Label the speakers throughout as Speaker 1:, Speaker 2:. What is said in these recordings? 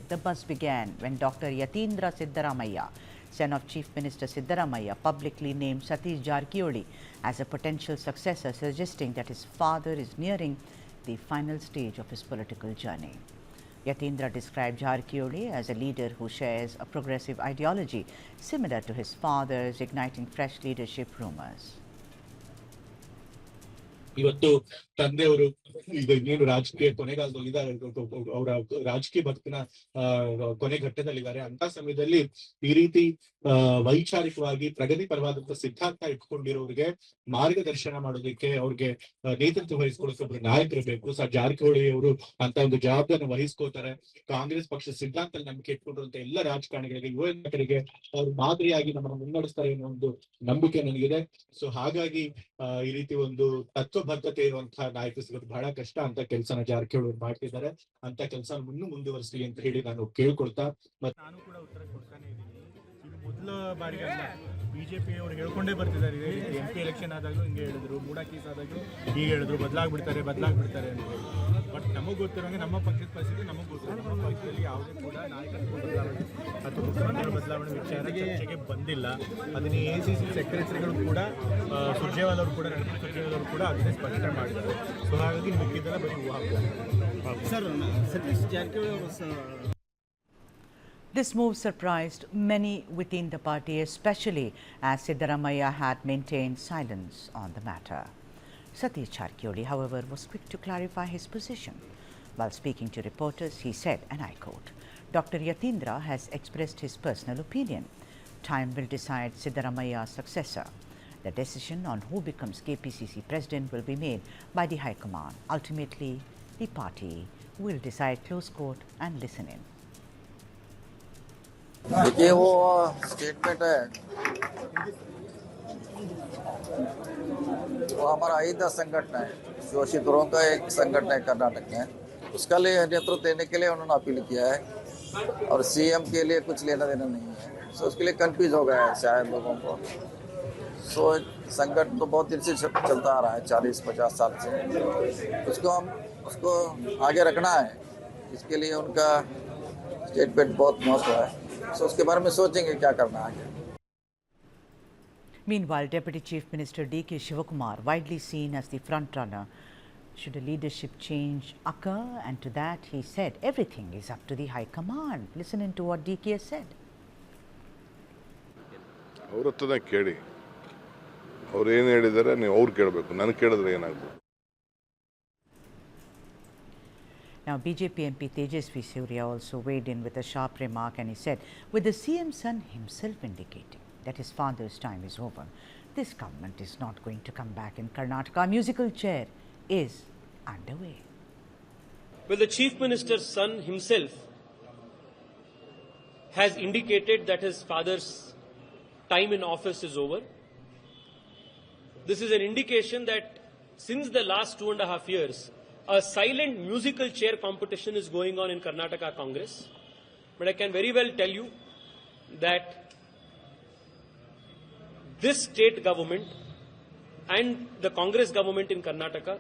Speaker 1: The buzz began when Dr. Yathindra Siddaramaiah, son of Chief Minister Siddaramaiah, publicly named Satish Jarkiholi as a potential successor, suggesting that his father is nearing the final stage of his political journey. Yathindra described Jarkiholi as a leader who shares a progressive ideology similar to his father's, igniting fresh leadership rumors.
Speaker 2: ಇವತ್ತು ತಂದೆಯವರು ಈಗ ಇನ್ನೇನು ರಾಜಕೀಯ ಕೊನೆಗಾಲದಲ್ಲಿ ಇದ್ದಾರೆ, ಅವರ ರಾಜಕೀಯ ಬದುಕಿನ ಕೊನೆ ಘಟ್ಟದಲ್ಲಿದ್ದಾರೆ. ಅಂತ ಸಮಯದಲ್ಲಿ ಈ ರೀತಿ ವೈಚಾರಿಕವಾಗಿ ಪ್ರಗತಿ ಪರವಾದಂತಹ ಸಿದ್ಧಾಂತ ಇಟ್ಕೊಂಡಿರೋರಿಗೆ ಮಾರ್ಗದರ್ಶನ ಮಾಡೋದಕ್ಕೆ, ಅವ್ರಿಗೆ ನೇತೃತ್ವ ವಹಿಸ್ಕೊಳ್ಳೋಕೆ ಒಬ್ಬರು ನಾಯಕರು ಬೇಕು. ಜಾರಕಿಹೊಳಿ ಅವರು ಅಂತ ಒಂದು ಜವಾಬ್ದಾರಿನ ವಹಿಸ್ಕೋತಾರೆ. ಕಾಂಗ್ರೆಸ್ ಪಕ್ಷ ಸಿದ್ಧಾಂತ ನಂಬಿಕೆ ಇಟ್ಕೊಂಡಿರುವಂತ ಎಲ್ಲ ರಾಜಕಾರಣಿಗಳಿಗೆ, ಯುವ ನಾಯಕರಿಗೆ ಅವರು ಮಾದರಿಯಾಗಿ ನಮ್ಮನ್ನು ಮುನ್ನಡೆಸ್ತಾರೆ ಅನ್ನೋ ಒಂದು ನಂಬಿಕೆ ನನಗಿದೆ. ಸೊ ಹಾಗಾಗಿ ಈ ರೀತಿ ಒಂದು ತತ್ವಬದ್ಧತೆ ಇರುವಂತಹ ನಾಯಕ ಸಿಗೋದು ಬಹಳ ಕಷ್ಟ. ಅಂತ ಕೆಲಸನ ಜಾರಕಿಹೊಳಿ ಮಾಡ್ತಿದ್ದಾರೆ. ಅಂತ ಕೆಲಸ ಮುಂದುವರಿಸಲಿ ಅಂತ ಹೇಳಿ ನಾನು ಕೇಳ್ಕೊಳ್ತಾ, ಮತ್ತೆ
Speaker 3: ನಾನು ಕೂಡ ಉತ್ತರ ಕೊಡ್ತಾನೆ ಇದ್ದೀನಿ. ಇದು ಮೊದಲ ಬಾರಿಗೆ ಅಲ್ಲ, ಬಿಜೆಪಿ ಅವರು ಹೇಳ್ಕೊಂಡೇ ಬರ್ತಿದ್ದಾರೆ. ಇದೇ ರೀತಿ MP ಎಲೆಕ್ಷನ್ ಆದಾಗಲೂ ಹಿಂಗೆ ಹೇಳಿದ್ರು, ಮೂಡಾ ಕೇಸ್ ಆದಾಗಲೂ ಹೀಗೆ ಹೇಳಿದ್ರು, ಬದಲಾಗ್ಬಿಡ್ತಾರೆ ಅಂತ ಹೇಳಿ. ಬಟ್ ನಮಗೆ ಗೊತ್ತಿರೋಂಗೆ ನಮ್ಮ ಪಕ್ಷದ ಪರಿಸ್ಥಿತಿ ನಮಗೆ ಗೊತ್ತಿರೋ, ನಮ್ಮ ಪಕ್ಷದಲ್ಲಿ ಯಾವುದೇ ಕೂಡ ನಾಯಕತ್ವ ಬದಲಾವಣೆ ಅಥವಾ ಮುಖ್ಯಮಂತ್ರಿಗಳ ಬದಲಾವಣೆ ವಿಚಾರ ಚರ್ಚೆಗೆ ಬಂದಿಲ್ಲ. ಅದನ್ನು ACC ಸೆಕ್ರೆಟರಿಗಳು ಕೂಡ, ಸುರ್ಜೇವಾಲ್ ಅವರು ಕೂಡ, ರಣದೀಪ್ ಸುರ್ಜೇವಾಲ್ ಅವರು ಕೂಡ ಅದನ್ನೇ ಸ್ಪಷ್ಟನೆ ಮಾಡಿದ್ದಾರೆ. ಸೊ ಹಾಗಾಗಿ ಮಿಕ್ಕಿದ್ದೆಲ್ಲ ಬರೀ ಸರ್ ಸತೀಶ್ ಜಾರಕಿಹೊಳಿ ಅವರು.
Speaker 1: This move surprised many within the party, especially as Siddaramaiah had maintained silence on the matter. Satish Jarkiholi, however, was quick to clarify his position. While speaking to reporters, he said, and I quote, "Dr. Yathindra has expressed his personal opinion. Time will decide Siddaramaiah's successor. The decision on who becomes KPCC president will be made by the High Command. Ultimately, the party will decide, close quote, and listen in."
Speaker 4: देखिए वो statement है, वो हमारा अहिंसा संगठन है, शोषितों का एक संगठन है कर्नाटक में। उसका लिए नेतृत्व देने के लिए उन्होंने अपील किया है और CM के लिए कुछ लेना देना नहीं है। सो उसके लिए कंफ्यूज हो गया है शायद लोगों को। सो संगठन तो बहुत दिन से चलता आ रहा है, 40-50 साल से। उसको आगे रखना है, इसके लिए उनका स्टेटमेंट बहुत महत्व है। सो उसके बारे में सोचेंगे क्या करना है आगे।
Speaker 1: Meanwhile, Deputy Chief Minister D.K. Shivakumar, widely seen as the front-runner, should a leadership change occur? And to that, he said, everything is up to the High Command. Listen in to what D.K. has said.
Speaker 5: ಅವ್ರ ಹತ್ರನೇ ಕೇಳಿ, ಅವ್ರು ಏನು ಹೇಳಿದ್ದಾರೆ ನೀವು ಅವ್ರು ಕೇಳಬೇಕು, ನನಗೆ ಕೇಳಿದ್ರೆ ಏನಾಗ್ಬೋದು.
Speaker 1: Now, BJP MP Tejasvi Surya also weighed in with a sharp remark, and he said, with the CM's son himself indicating that his father's time is over, this government is not going to come back in Karnataka. A musical chair is underway.
Speaker 6: Well, the Chief Minister's son himself has indicated that his father's time in office is over. This is an indication that since the last 2.5 years, a silent musical chair competition is going on in Karnataka Congress. But I can very well tell you that this state government and the Congress government in Karnataka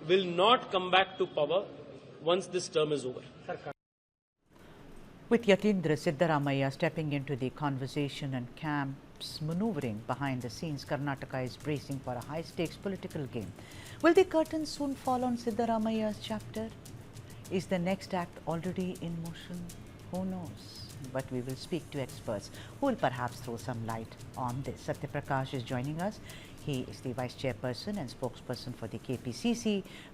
Speaker 6: will not come back to power once this term is over.
Speaker 1: With Yathindra Siddaramaiah stepping into the conversation and camps maneuvering behind the scenes, Karnataka is bracing for a high-stakes political game. Will the curtain soon fall on Siddaramaiah's chapter? Is the next act already in motion? Who knows? But we will speak to experts who will perhaps throw some light on this. Satya Prakash is joining us. He is the Vice Chairperson and spokesperson for the KPCC.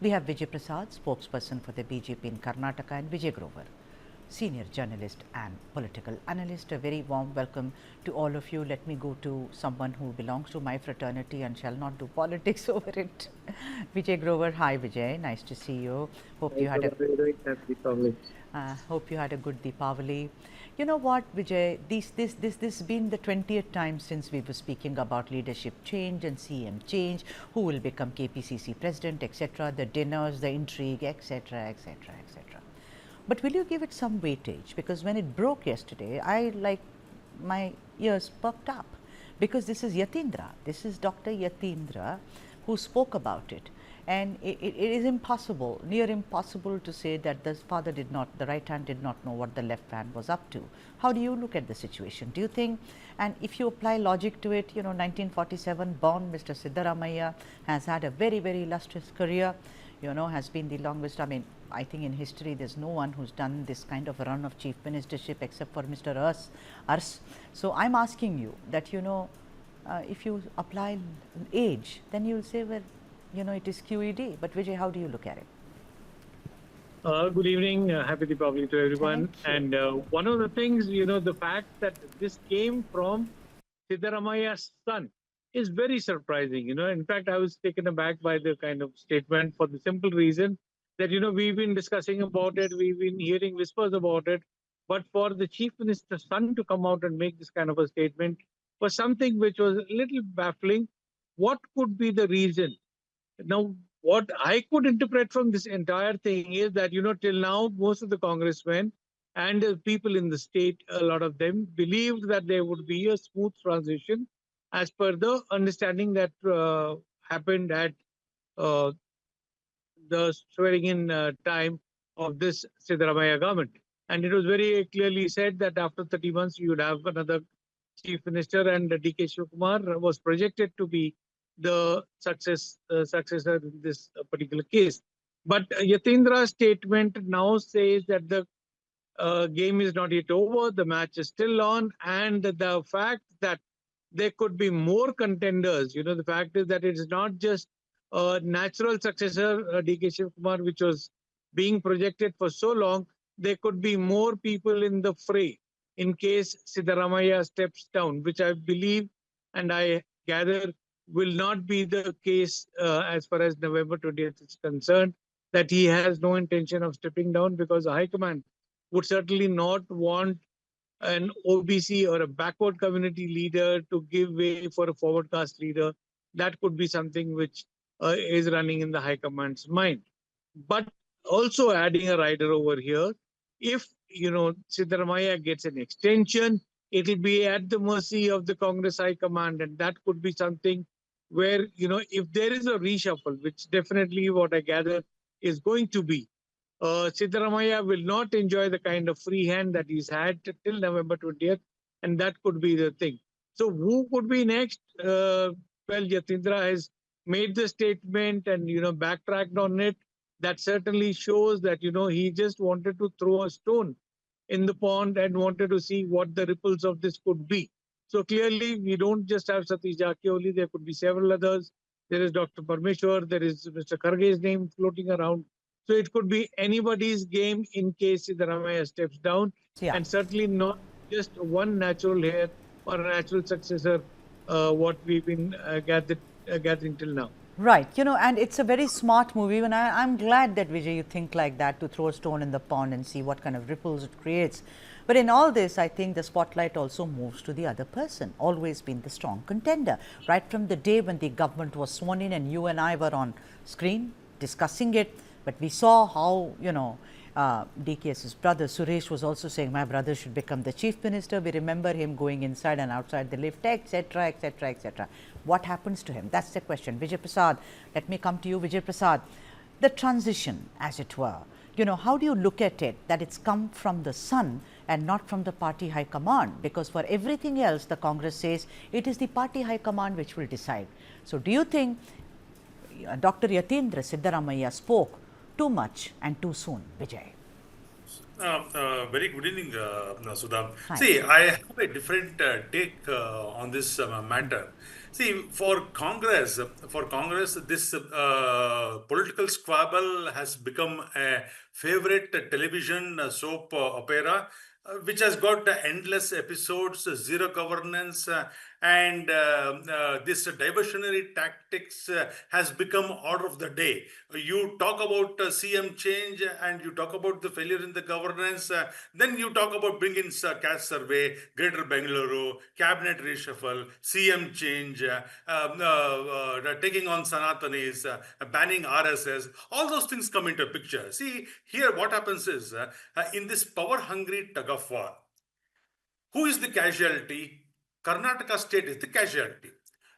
Speaker 1: We have Vijay Prasad, spokesperson for the BJP in Karnataka, and Vijay Grover, senior journalist and political analyst. A very warm welcome to all of you. Let me go to someone who belongs to my fraternity and shall not do politics over it. Vijay Grover, hi Vijay, nice to see you. Hope you had a good Deepavali. You know what, Vijay, this been the 20th time since we were speaking about leadership change and CM change, who will become KPCC president, etc., the dinners, the intrigue, etc., etc., etc. But will you give it some weightage? Because when it broke yesterday, my ears perked up, because this is Yathindra. This is Dr. Yathindra who spoke about it. And it is impossible, near impossible to say that the father did not, the right hand did not know what the left hand was up to. How do you look at the situation? Do you think, and if you apply logic to it, 1947 born Mr. Siddaramaiah has had a very, very illustrious career, has been the longest, I think in history there's no one who's done this kind of a run of chief ministership except for Mr. Ars. So I'm asking you that, if you apply age, then you'll say, well, it is QED. But Vijay, how do you look at it?
Speaker 7: Good evening. Happy Deepavali to everyone.
Speaker 1: Thank you.
Speaker 7: And one of the things, the fact that this came from Siddaramaiah's son is very surprising. In fact, I was taken aback by the kind of statement for the simple reason that, we've been discussing about it, we've been hearing whispers about it, but for the Chief Minister's son to come out and make this kind of a statement was something which was a little baffling. What could be the reason? Now, what I could interpret from this entire thing is that, till now, most of the congressmen and people in the state, a lot of them believed that there would be a smooth transition as per the understanding that happened at the swearing-in time of this Siddaramaiah government. And it was very clearly said that after 30 months, you would have another Chief Minister, and D.K. Shivakumar was projected to be the successor in this particular case. But Yathindra's statement now says that the game is not yet over, the match is still on, and the fact that there could be more contenders, the fact is that it is not just a natural successor, D.K. Shivakumar, which was being projected for so long. There could be more people in the fray in case Siddaramaiah steps down, which I believe and I gather will not be the case as far as November 20th is concerned, that he has no intention of stepping down, because the High Command would certainly not want an OBC or a backward community leader to give way for a forward caste leader. That could be something which is running in the High Command's mind. But also adding a rider over here, if Siddaramaiah gets an extension, it will be at the mercy of the Congress High Command, and that could be something where, if there is a reshuffle, which definitely what I gather is going to be, Siddaramaiah will not enjoy the kind of free hand that he's had till November 20th, and that could be the thing. So who could be next? Well, Yathindra has made the statement and, backtracked on it. That certainly shows that, he just wanted to throw a stone in the pond and wanted to see what the ripples of this could be. So clearly, we don't just have Satish Jarkiholi, there could be several others. There is Dr. Parmeshwar, there is Mr. Kharge's name floating around. So it could be anybody's game in case Siddaramaiah steps down.
Speaker 1: Yeah.
Speaker 7: And certainly not just one natural heir or a natural successor, what we've been gathering till now.
Speaker 1: Right, and it's a very smart move. Even I'm glad that, Vijay, you think like that, to throw a stone in the pond and see what kind of ripples it creates. But in all this, I think the spotlight also moves to the other person, always been the strong contender. Right from the day when the government was sworn in and you and I were on screen discussing it, but we saw how, DK's brother Suresh was also saying, my brother should become the chief minister. We remember him going inside and outside the lift, etc., etc., etc. What happens to him? That's the question. Vijay Prasad, let me come to you. Vijay Prasad, the transition, as it were, how do you look at it, that it's come from the son and not from the party high command? Because for everything else, the Congress says it is the party high command which will decide. So do you think Dr. Yathindra Siddaramaiah spoke too much and too soon? Vijay.
Speaker 8: Very good evening, Sudha.
Speaker 1: Hi.
Speaker 8: See, I have a different take on this matter. See, for Congress, this political squabble has become a favorite television soap opera, which has got endless episodes, zero governance, and this diversionary tactics has become order of the day. You talk about CM change and you talk about the failure in the governance, then you talk about bringing caste survey, Greater Bengaluru, cabinet reshuffle, CM change, taking on Sanatanis, banning RSS, all those things come into picture. See, here what happens is, in this power-hungry tug of war, who is the casualty? Karnataka state is the casualty.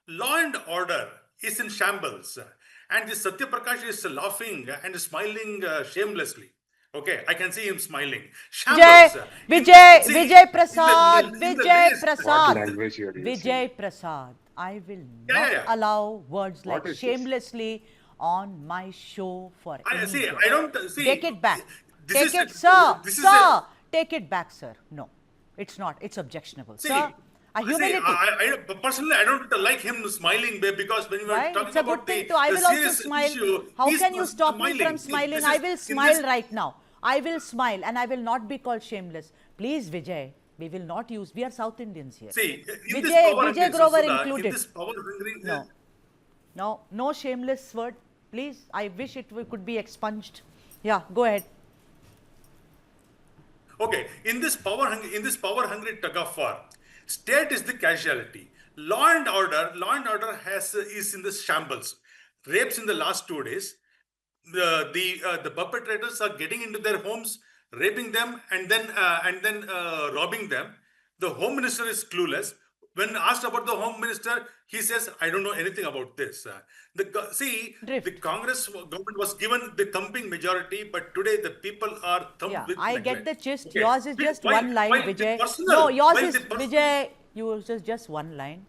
Speaker 8: Law and order is in shambles. and this Satya Prakash is laughing and smiling shamelessly. Okay, I can see him smiling.
Speaker 1: Vijay Prasad, Vijay Prasad. I will not allow words like shamelessly on my show for any
Speaker 8: I don't see.
Speaker 1: Take it back.
Speaker 8: This
Speaker 1: Take
Speaker 8: is
Speaker 1: it, sir.
Speaker 8: This
Speaker 1: Sir, take it back, sir. No, it's not. It's objectionable, sir. A humility.
Speaker 8: I personally, I don't like him smiling because when we are talking
Speaker 1: it's a
Speaker 8: about
Speaker 1: good thing too. I will also smile.
Speaker 8: issue,
Speaker 1: How
Speaker 8: he's
Speaker 1: can you stop me from smiling? I will smile right now. I will smile and I will not be called shameless. Please, Vijay, we will not use. We are South Indians here.
Speaker 8: See,
Speaker 1: Vijay Grover included.
Speaker 8: In this power hungry,
Speaker 1: No shameless word. Please, I wish it could be expunged. Yeah, go ahead.
Speaker 8: Okay, in this power hungry tug of war, state is the casualty. Law and order is in the shambles. Rapes in the last 2 days. The perpetrators are getting into their homes, raping them, and then robbing them. The Home Minister is clueless. When asked about the Home Minister, he says, "I don't know anything about this." The Congress government was given the thumping majority, but today the people are thumped with
Speaker 1: I
Speaker 8: neglect.
Speaker 1: get the gist.
Speaker 8: Okay.
Speaker 1: Yours is just one line, Vijay. No, yours is Vijay. Yours is just one line.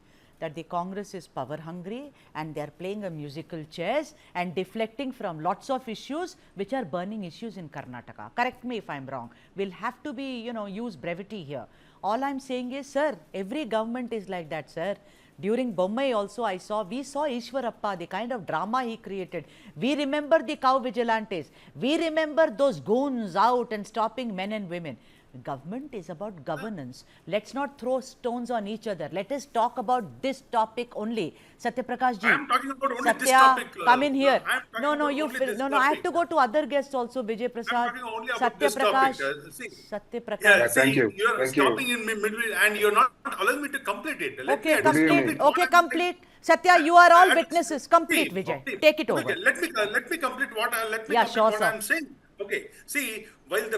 Speaker 1: That the Congress is power hungry and they are playing a musical chairs and deflecting from lots of issues which are burning issues in Karnataka. Correct me if I'm wrong. We'll have to be, use brevity here. All I'm saying is, sir, every government is like that, sir. During Bombay also we saw Ishwarappa, the kind of drama he created. We remember the cow vigilantes. We remember those goons out and stopping men and women. Government is about governance. Let's not throw stones on each other. Let us talk about this topic only. Satya Prakash ji.
Speaker 8: I am talking about only this
Speaker 1: Satya,
Speaker 8: topic.
Speaker 1: come in here. No, I have
Speaker 8: topic.
Speaker 1: to go to other guests also. Vijay Prasad.
Speaker 8: I'm talking only about
Speaker 1: Satya
Speaker 8: this
Speaker 1: Prakash.
Speaker 8: topic.
Speaker 1: Satya Prakash.
Speaker 8: Yeah,
Speaker 5: thank you.
Speaker 8: You're stopping in middle and you're not allowing me to complete it.
Speaker 1: Okay, complete. Satya, you are all witnesses. Complete, Vijay. Take it over.
Speaker 8: Okay, let me complete what I'm saying. Okay, see, while the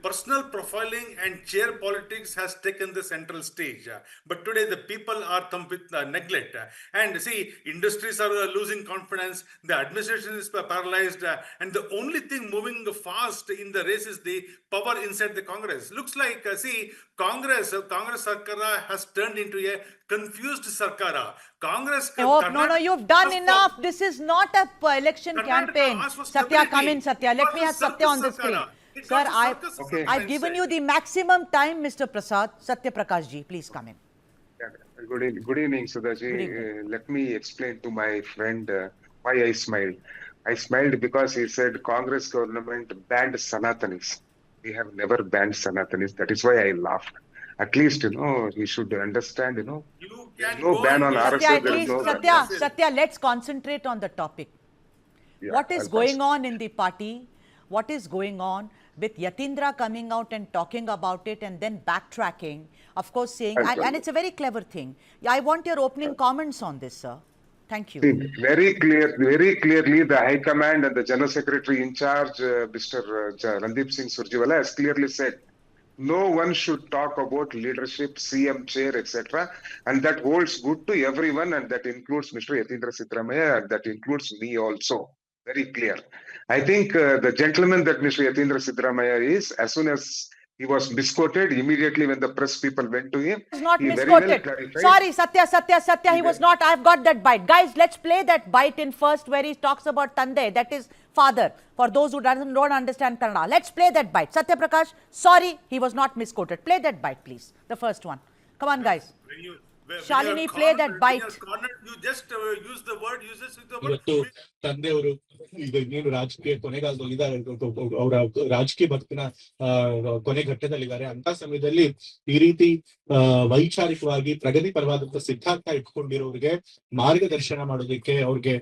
Speaker 8: personal profiling and chair politics has taken the central stage, but today the people are thumped with neglect. And see, industries are losing confidence, the administration is paralyzed, and the only thing moving fast in the race is the power inside the Congress. Looks like, Congress Sarkara has turned into a confused Sarkara. Congress...
Speaker 1: No, you've done enough. This is not a election campaign. Satya, come in, Satya. Let me have Satya on the screen. Sir, I've given you the maximum time, Mr. Prasad. Satya Prakash ji, please come in.
Speaker 9: Good evening, Sudhaji. Let me explain to my friend why I smiled. I smiled because he said Congress government banned Sanatanis. We have never banned Sanatanis. That is why I laughed. At least, he should understand, there's no ban on RSS.
Speaker 1: Satya, let's concentrate on the topic.
Speaker 9: Yeah,
Speaker 1: what is going on in the party? What is going on with Yathindra coming out and talking about it and then backtracking, of course saying, and it's a very clever thing. I want your opening comments on this, sir. Thank you.
Speaker 9: Very clearly, the High Command and the General Secretary in charge, Mr. Randeep Singh Surjewala, has clearly said, no one should talk about leadership, CM chair, etc. And that holds good to everyone, and that includes Mr. Yathindra Siddaramaiah, and that includes me also. Very clear. I think the gentleman that Mr. Yathindra Siddaramaiah is, as soon as he was misquoted, immediately when the press people went to him,
Speaker 1: he was not misquoted. Sorry, Satya, he was not. I've got that bite. Guys, let's play that bite in first where he talks about Tande, that is father, for those who don't understand Kannada. Let's play that bite. Satya Prakash, sorry, he was not misquoted. Play that bite, please. The first one. Come on, guys. Shalini, play that bite.
Speaker 8: You just use the word,
Speaker 2: ಇವತ್ತು ತಂದೆಯವರು ಈಗ ಇನ್ನೇನು ರಾಜಕೀಯ ಕೊನೆಗಾಲದಲ್ಲಿ ಇದ್ದಾರೆ, ಅವರ ರಾಜಕೀಯ ಬದುಕಿನ ಕೊನೆ ಘಟ್ಟದಲ್ಲಿದ್ದಾರೆ. ಅಂತ ಸಮಯದಲ್ಲಿ ಈ ರೀತಿ ವೈಚಾರಿಕವಾಗಿ ಪ್ರಗತಿ ಪರವಾದಂತ ಸಿದ್ಧಾಂತ ಇಟ್ಕೊಂಡಿರೋರಿಗೆ ಮಾರ್ಗದರ್ಶನ ಮಾಡೋದಕ್ಕೆ, ಅವ್ರಿಗೆ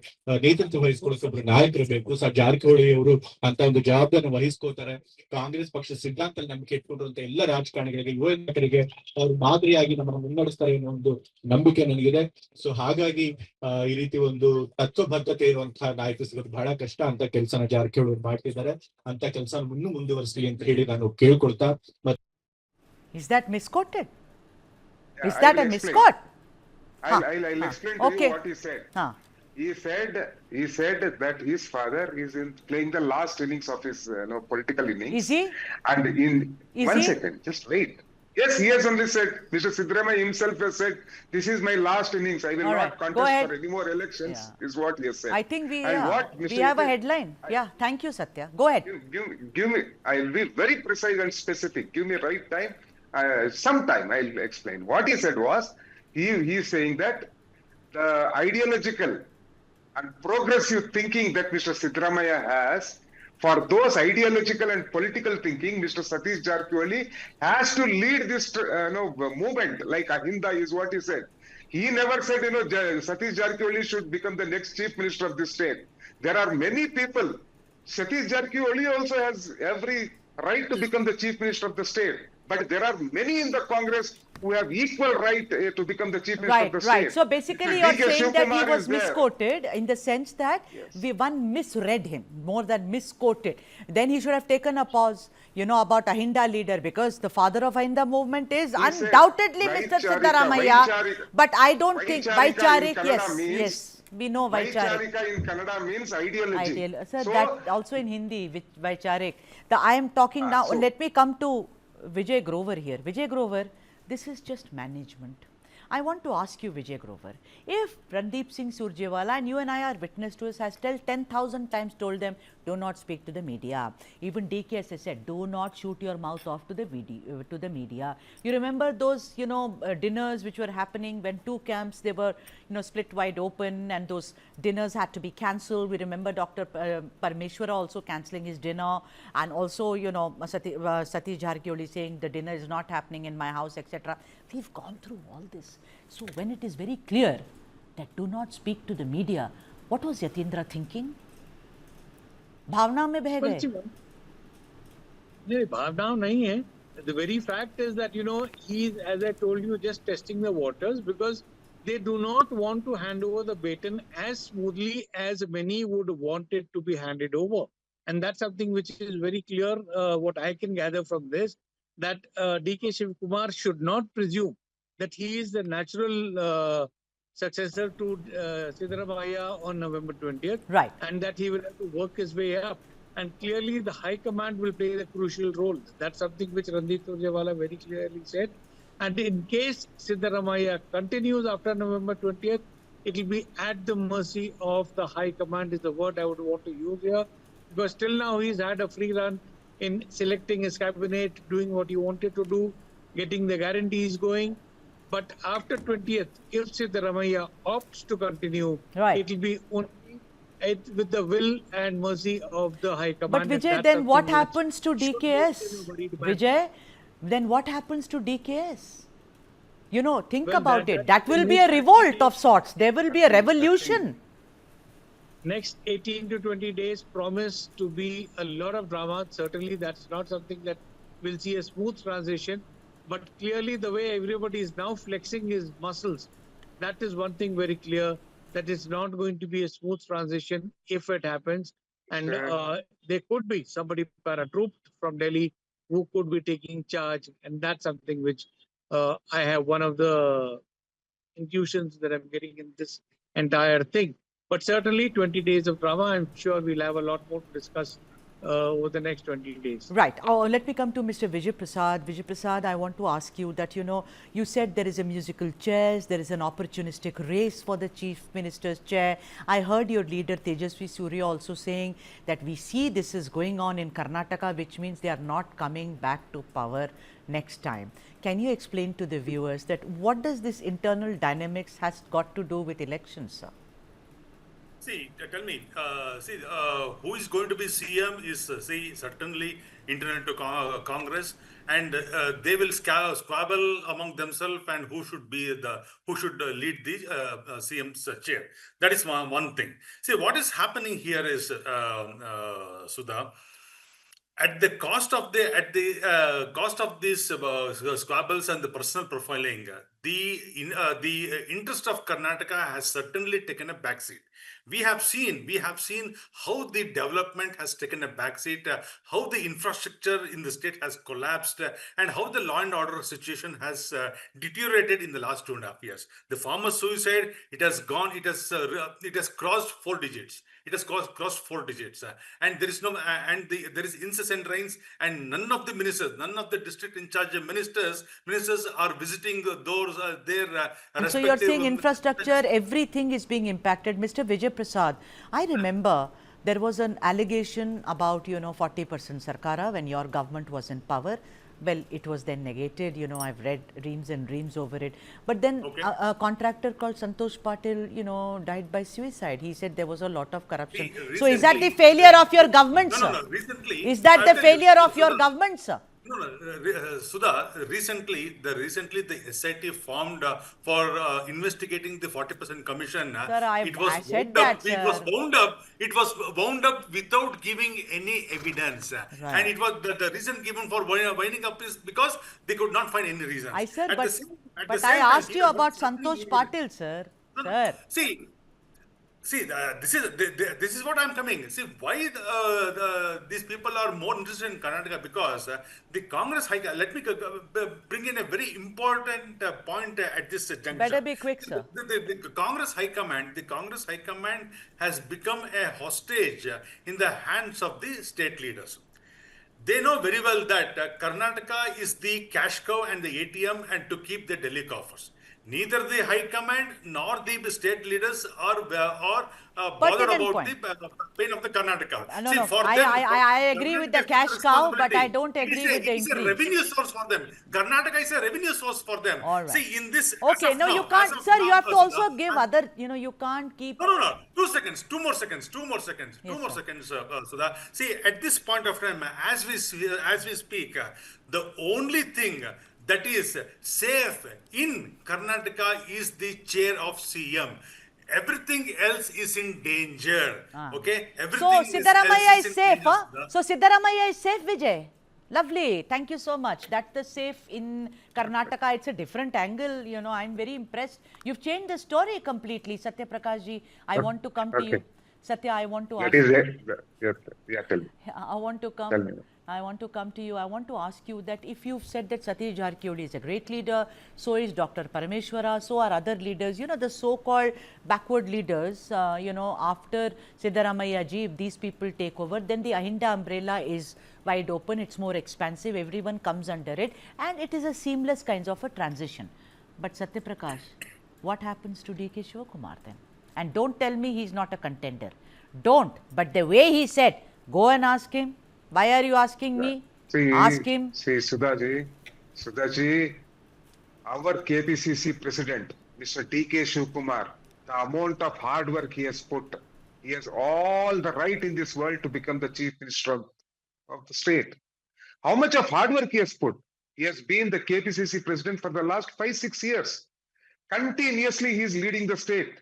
Speaker 2: ನೇತೃತ್ವ ವಹಿಸ್ಕೊಳ್ಳೋಕೆ ಒಬ್ರು ನಾಯಕರು ಬೇಕು. ಜಾರಕಿಹೊಳಿ ಅವರು ಅಂತ ಒಂದು ಜವಾಬ್ದಾರಿನ ವಹಿಸ್ಕೋತಾರೆ. ಕಾಂಗ್ರೆಸ್ ಪಕ್ಷ ಸಿದ್ಧಾಂತ ನಂಬಿಕೆ ಇಟ್ಕೊಂಡಿರುವಂತ ಎಲ್ಲ ರಾಜಕಾರಣಿಗಳಿಗೆ, ಯುವ ನಾಯಕರಿಗೆ ಅವರು ಮಾದರಿಯಾಗಿ ನಮ್ಮನ್ನು ಮುನ್ನಡೆಸ್ತಾರೆ ಅನ್ನೋ ಒಂದು ನಂಬಿಕೆ ನನಗಿದೆ. ಸೊ ಹಾಗಾಗಿ ಈ ರೀತಿ ಒಂದು ತತ್ವಬದ್ಧತೆ ಇರುವಂತಹ ನಾಯಕ ಸಿಗೋದು ಬಹಳ ಕಷ್ಟ. ಅಂತ ಕೆಲಸನ ಜಾರಕಿಹೊಳಿ ಮಾಡ್ತಿದ್ದಾರೆ. ಅಂತ ಕೆಲಸ ಮುಂದುವರಿಸಲಿ ಅಂತ ಹೇಳಿ ನಾನು ಕೇಳ್ಕೊಳ್ತಾ.
Speaker 9: Is that misquoted? Is that a misquote? I'll explain to you what he said. He said that his father is playing the last innings of his political innings.
Speaker 1: Is he?
Speaker 9: And in
Speaker 1: Is
Speaker 9: one
Speaker 1: he?
Speaker 9: second, just wait. Yes, he has only said, Mr. Siddaramaiah himself has said, this is my last innings. I will
Speaker 1: All
Speaker 9: not
Speaker 1: right, go
Speaker 9: contest
Speaker 1: ahead.
Speaker 9: for any more elections, is what he has said.
Speaker 1: I think we
Speaker 9: And what
Speaker 1: we
Speaker 9: Mr.
Speaker 1: have a headline. Yeah, thank you, Satya. Go ahead.
Speaker 9: Give me, I'll be very precise and specific. Give me right time. Some time I'll explain. What he said was, he's saying that the ideological and progressive thinking that Mr. Siddaramaiah has, for those ideological and political thinking, Mr. Satish Jarkiholi has to lead this movement, like Ahinda is what he said. He never said, Satish Jarkiholi should become the next chief minister of this state. There are many people. Satish Jarkiholi also has every right to become the chief minister of the state. But there are many in the Congress who have equal right to become the chief minister of the state.
Speaker 1: Right. So basically, you're
Speaker 9: D.K.
Speaker 1: saying that he
Speaker 9: Shivakumar
Speaker 1: was
Speaker 9: is there.
Speaker 1: misquoted in the sense that one misread him more than misquoted. Then he should have taken a pause, about Ahinda leader, because the father of Ahinda movement is undoubtedly Mr. Siddaramaiah. But I don't think Vaicharik. Yes, we know Vaicharik.
Speaker 9: Vaicharika in Kannada means ideology.
Speaker 1: Sir, that also in Hindi, Vaicharik. I am talking now. Let me come to Vijay Grover here. Vijay Grover, this is just management. I want to ask you, Vijay Grover, if Randeep Singh Surjewala, and you and I are witness to this, has 10,000 times told them, do not speak to the media. Even D.K. has said, do not shoot your mouth off to the media. You remember those, dinners which were happening when two camps, they were, split wide open, and those dinners had to be cancelled. We remember Dr. Parmeshwara also cancelling his dinner, and also, Satish Jarkiholi saying the dinner is not happening in my house, etc. We've gone through all this. So when it is very clear that do not speak to the media, what was Yathindra thinking? भावना में बह गए?
Speaker 7: नहीं, भावना नहीं है. The very fact is that, he's, as I told you, just testing the waters, because they do not want to hand over the baton as smoothly as many would want it to be handed over. And that's something which is very clear, what I can gather from this, that D.K. Shivakumar should not presume that he is the natural successor to Siddaramaiah on November 20th.
Speaker 1: Right.
Speaker 7: And that he will have to work his way up. And clearly the High Command will play the crucial role. That's something which Randeep Surjewala very clearly said. And in case Siddaramaiah continues after November 20th, it will be at the mercy of the High Command is the word I would want to use here. Because till now he's had a free run in selecting his cabinet, doing what he wanted to do, getting the guarantees going. But after 20th, if Siddaramaiah opts to continue, it will be only with the will and mercy of the High Command.
Speaker 1: But Vijay, then what happens to DKS? Vijay, then what happens to DKS? Think about it. That will be a revolt of sorts. There will be a revolution.
Speaker 7: Next 18 to 20 days promise to be a lot of drama. Certainly, that's not something that will see a smooth transition. But clearly, the way everybody is now flexing his muscles, that is one thing very clear, that it's not going to be a smooth transition if it happens. And there could be somebody paratrooped from Delhi who could be taking charge. And that's something which I have one of the intuitions that I'm getting in this entire thing. But certainly 20 days of drama, I'm sure we'll have a lot more to discuss over the next 20 days.
Speaker 1: Right. Let me come to Mr. Vijay Prasad. Vijay Prasad, I want to ask you that, you said there is a musical chairs, there is an opportunistic race for the Chief Minister's chair. I heard your leader Tejasvi Surya also saying that we see this is going on in Karnataka, which means they are not coming back to power next time. Can you explain to the viewers that what does this internal dynamics has got to do with elections, sir?
Speaker 8: See, tell me, who is going to be CM is, certainly internal to Congress, and they will squabble among themselves and who should lead the CM's chair. That is one thing. See, what is happening here is, Sudha, at the cost of these squabbles and the personal profiling, the interest of Karnataka has certainly taken a backseat. We have seen how the development has taken a backseat, how the infrastructure in the state has collapsed, and how the law and order situation has deteriorated in the last 2.5 years. The farmer suicide, it has crossed 4 digits. It has crossed 4 digits, and there is there is incessant rains, and none of the ministers, none of the district in charge ministers are visiting their
Speaker 1: And so you're saying
Speaker 8: respective
Speaker 1: infrastructure, everything is being impacted. Mr. Vijay Prasad, I remember there was an allegation about, 40% Sarkara when your government was in power. Well, it was then negated, I've read reams and reams over it. But then a contractor called Santosh Patil, died by suicide. He said there was a lot of corruption. So is that the failure of your government, sir?
Speaker 8: No, recently.
Speaker 1: Is that the failure of your government, sir?
Speaker 8: Sudha, recently the SIT formed for investigating the 40% commission.
Speaker 1: Sir,
Speaker 8: It was wound up without giving any evidence.
Speaker 1: Right.
Speaker 8: And it was the reason given for winding up is because they could not find any reason.
Speaker 1: I said, but I asked you about Santosh Patil, sir. Sir.
Speaker 8: See, this is what I'm coming. See, why these people are more interested in Karnataka, because the Congress High. Let me bring in a very important point at this juncture.
Speaker 1: Better be quick, sir.
Speaker 8: The Congress High Command has become a hostage in the hands of the state leaders. They know very well that Karnataka is the cash cow and the ATM and to keep the Delhi coffers. Neither the High Command nor the state leaders are bothered about the pain of the Karnataka.
Speaker 1: No, I agree with the cash cow, but I don't agree with the increase.
Speaker 8: It's a revenue source for them. Karnataka is a revenue source for them.
Speaker 1: All right.
Speaker 8: See, in this...
Speaker 1: Okay, no, you can't, sir, you have to also give other, you can't keep...
Speaker 8: No. 2 seconds, 2 more seconds, Sudha. See, at this point of time, as we speak, the only thing that is safe in Karnataka is the chair of CM. Everything else is in danger. Okay?
Speaker 1: So Siddaramaiah is safe, huh? So Siddaramaiah is safe, Vijay. Lovely. Thank you so much. That's the safe in Karnataka. It's a different angle. I'm very impressed. You've changed the story completely. Satya Prakash ji, I want to come to you. Satya, I want to ask you.
Speaker 9: Tell me.
Speaker 1: I want to come.
Speaker 9: Tell me.
Speaker 1: I want to come to you. I want to ask you that if you've said that Satish Jarkiholi is a great leader, so is Dr. Parameshwara, so are other leaders, the so-called backward leaders, after Siddaramaiah ji, if these people take over, then the Ahinda umbrella is wide open, it's more expansive, everyone comes under it, and it is a seamless kind of a transition. But Satya Prakash, what happens to D.K. Shivakumar then? And don't tell me he's not a contender. Don't. But the way he said, go and ask him. Why are you asking me? Ask him.
Speaker 9: See, Sudhaji, our KPCC president, Mr. D.K. Shivakumar, the amount of hard work he has put, he has all the right in this world to become the Chief Minister of the state. How much of hard work he has put? He has been the KPCC president for the last 5-6 years. Continuously, he is leading the state.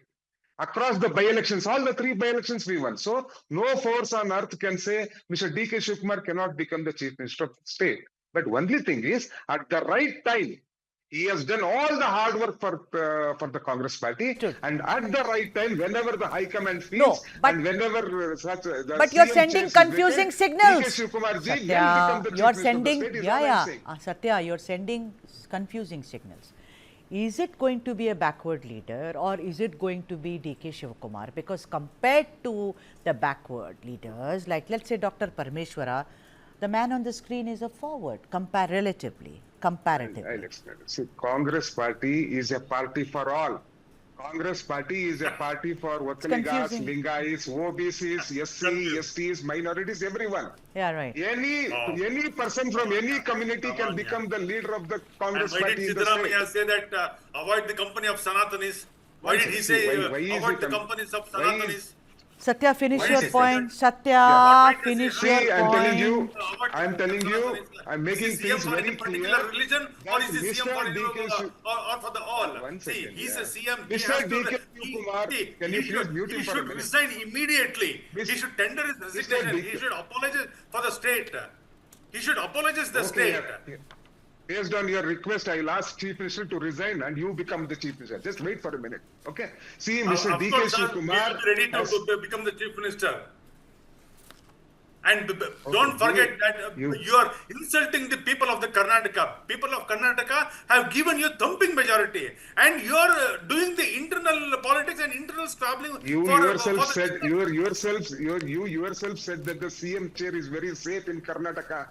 Speaker 9: Across the by-elections, all the 3 by-elections we won. So, no force on earth can say Mr. D.K. Shivakumar cannot become the Chief Minister of the state. But only thing is, at the right time, he has done all the hard work for the Congress party.
Speaker 1: True.
Speaker 9: And at the right time, whenever the High Command feels, and whenever
Speaker 1: but you're sending confusing signals.
Speaker 9: Satya,
Speaker 1: you're sending, Satya, you're sending confusing signals. Is it going to be a backward leader or is it going to be D.K. Shivakumar? Because compared to the backward leaders, like let's say Dr. Parameshwara, the man on the screen is a forward, comparatively.
Speaker 9: I'll explain it. See, Congress party is a party for all. Congress party is a party for Vakkaligas, Lingais, OBCs, SC, STs, minorities, everyone.
Speaker 1: Yeah, right.
Speaker 9: Any person from any community can become the leader of the Congress party in the state.
Speaker 8: Why did Siddaramaiah say that avoid the company of Sanatanis? Why did he say avoid the companies of Sanatanis?
Speaker 1: Satya, finish your point. Satya, finish your point.
Speaker 9: I'm telling you, I'm making things very clear.
Speaker 8: Particular religion, or is he CM for the all? See, he's a CM.
Speaker 9: Mr. D.K. Shivakumar, can you please mute him for a minute?
Speaker 8: He should resign immediately. He should tender his resignation. He should apologize for the state. He should apologize the state.
Speaker 9: Based on your request, I'll ask Chief Minister to resign and you become the Chief Minister. Just wait for a minute, okay? See, Mr.
Speaker 8: Of
Speaker 9: D.K.
Speaker 8: course, sir, we
Speaker 9: Shivakumar
Speaker 8: will be ready
Speaker 9: has...
Speaker 8: to become the Chief Minister. And don't forget that you are insulting the people of the Karnataka. People of Karnataka have given you thumping majority, and you are doing the internal politics and internal squabbling.
Speaker 9: You yourself said that the CM chair is very safe in Karnataka,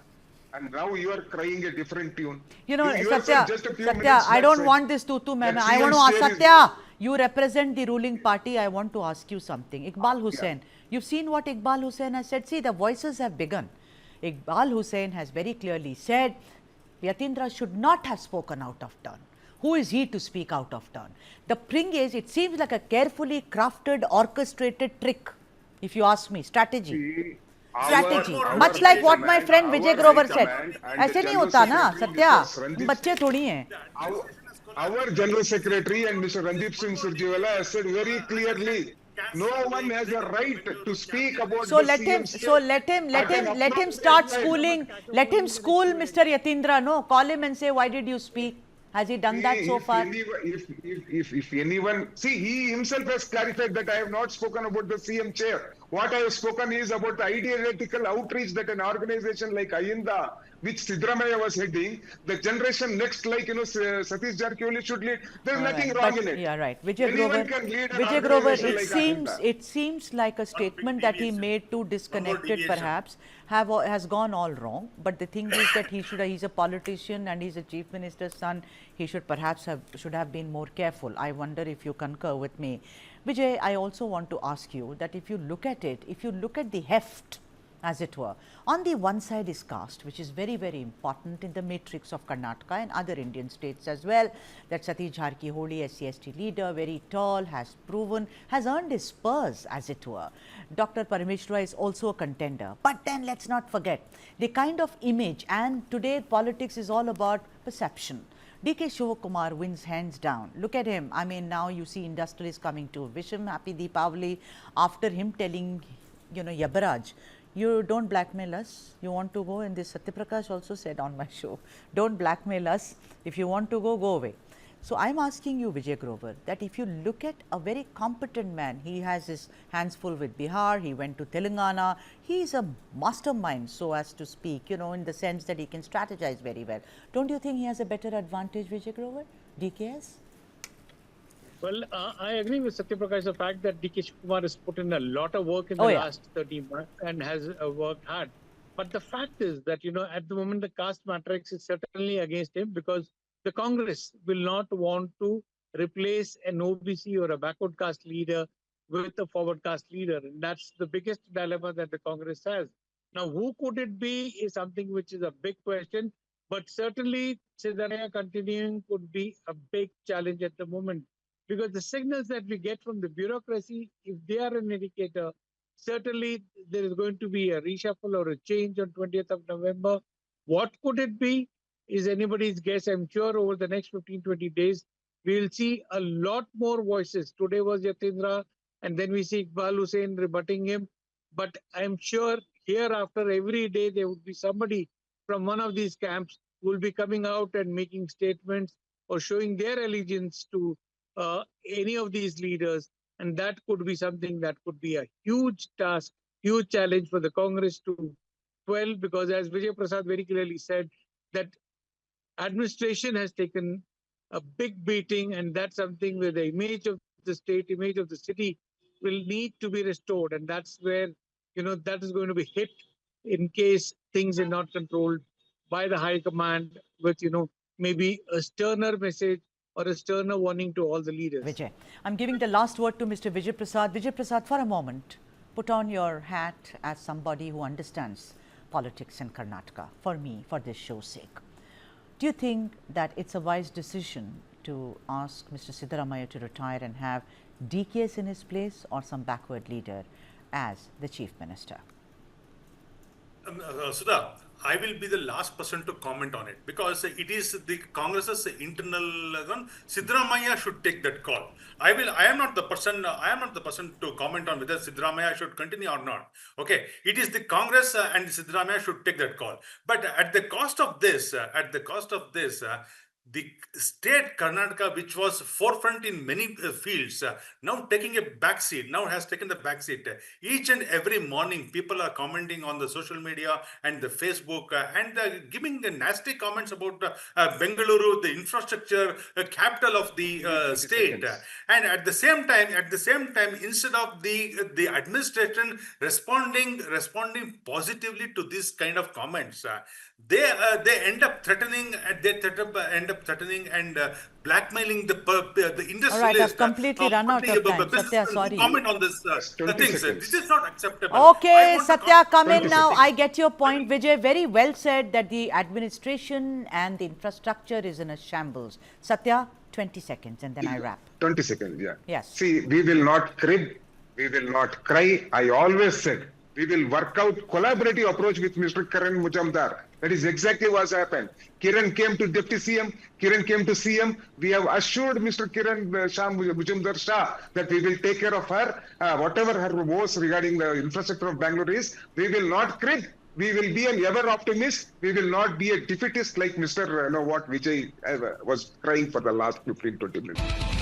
Speaker 9: and now you are crying a different tune.
Speaker 1: You know,
Speaker 9: yourself
Speaker 1: Satya, I don't want this tutu man. I want to ask Satya. You represent the ruling party. I want to ask you something. Iqbal Hussain. You've seen what Iqbal Hussain has said. See, the voices have begun. Iqbal Hussain has very clearly said Yathindra should not have spoken out of turn. Who is he to speak out of turn? The thing is, it seems like a carefully crafted, orchestrated trick, if you ask me, strategy. Much like what my friend Vijay Grover said. ऐसे नहीं होता ना, सत्या, बच्चे थोड़ी हैं.
Speaker 9: Our General Secretary and Mr. Randeep Singh Surjewala has said very clearly, no one has a right to speak about
Speaker 1: so let him start schooling. Let him school Mr. Yathindra. No, call him and say, why did you speak? Has he done that so far?
Speaker 9: If anyone, see, he himself has clarified that I have not spoken about the CM chair. What I have spoken is about the ideological outreach that an organization like Ayinda, which Siddaramaiah was heading, the generation next, like, Satish Jarkiholi should lead. There's nothing wrong in it.
Speaker 1: Yeah, right. Vijay Grover, it seems like a statement that he made too disconnected, perhaps, has gone all wrong. But the thing is that he's a politician and he's a chief minister's son. He should perhaps have been more careful. I wonder if you concur with me. Vijay, I also want to ask you that if you look at it, if you look at the heft, as it were, on the one side is caste, which is very, very important in the matrix of Karnataka and other Indian states as well, that Satish Jarkiholi, SC/ST leader, very tall, has earned his spurs, as it were. Dr. Parameshwara is also a contender. But then let's not forget the kind of image, and today politics is all about perception. D.K. Shivakumar wins hands down. Look at him. I mean, now you see industrialists coming to wish him happy Deepavali after him telling, Yabaraj, you don't blackmail us. You want to go, and this Satyaprakash also said on my show, don't blackmail us. If you want to go, go away. So I'm asking you, Vijay Grover, that if you look at a very competent man, he has his hands full with Bihar, he went to Telangana, he is a mastermind, so as to speak, in the sense that he can strategize very well. Don't you think he has a better advantage, Vijay Grover, DKS?
Speaker 7: Well, I agree with Satyaprakash, the fact that D.K. Shivakumar has put in a lot of work in the last 30 months and has worked hard. But the fact is that, at the moment, the caste matrix is certainly against him, because the Congress will not want to replace an OBC or a backward caste leader with a forward caste leader. And that's the biggest dilemma that the Congress has. Now, who could it be is something which is a big question. But certainly, Siddaramaiah continuing could be a big challenge at the moment. Because the signals that we get from the bureaucracy, if they are an indicator, certainly there is going to be a reshuffle or a change on 20th of November. What could it be is anybody's guess. I'm sure over the next 15-20 days, we'll see a lot more voices. Today was Yathindra, and then we see Iqbal Hussain rebutting him. But I'm sure hereafter, every day, there would be somebody from one of these camps who will be coming out and making statements or showing their allegiance to any of these leaders, and that could be something that could be a huge task, huge challenge for the Congress to quell, because as Vijay Prasad very clearly said, that administration has taken a big beating, and that's something where the image of the state, image of the city will need to be restored, and that's where, that is going to be hit in case things are not controlled by the high command with, maybe a sterner message or a sterner warning to all the leaders.
Speaker 1: Vijay, I'm giving the last word to Mr. Vijay Prasad. Vijay Prasad, for a moment, put on your hat as somebody who understands politics in Karnataka, for me, for this show's sake. Do you think that it's a wise decision to ask Mr. Siddaramaiah to retire and have DKS in his place, or some backward leader as the Chief Minister?
Speaker 8: Sudha, I will be the last person to comment on it because it is the Congress's internal one. Siddaramaiah should take that call. I am not the person to comment on whether Siddaramaiah should continue or not. Okay, it is the Congress and Siddaramaiah should take that call. But at the cost of this, the state Karnataka, which was forefront in many fields, now has taken the back seat. Each and every morning, people are commenting on the social media and the Facebook and giving the nasty comments about Bengaluru, the infrastructure capital of the state. And at the same time, instead of the administration responding positively to this kind of comments, they end up threatening and blackmailing the industrialists.
Speaker 1: All right, I've completely run out of time. Satya, sorry.
Speaker 8: Comment on this things. This is not acceptable.
Speaker 1: Okay, Satya, come in now. I get your point, Vijay. Very well said that the administration and the infrastructure is in a shambles. Satya, 20 seconds and then I wrap.
Speaker 9: 20 seconds, yeah.
Speaker 1: Yes.
Speaker 9: See, we will not crib, we will not cry. I always said, we will work out collaborative approach with Mr. Kiran Majumdar. That is exactly what's happened. Kiran came to Deputy CM, Kiran came to CM. We have assured Mr. Kiran Majumdar Shah that we will take care of her, whatever her woes regarding the infrastructure of Bangalore is. We will not crib. We will be an ever optimist. We will not be a defeatist like Mr. What Vijay was crying for the last 15-20 minutes.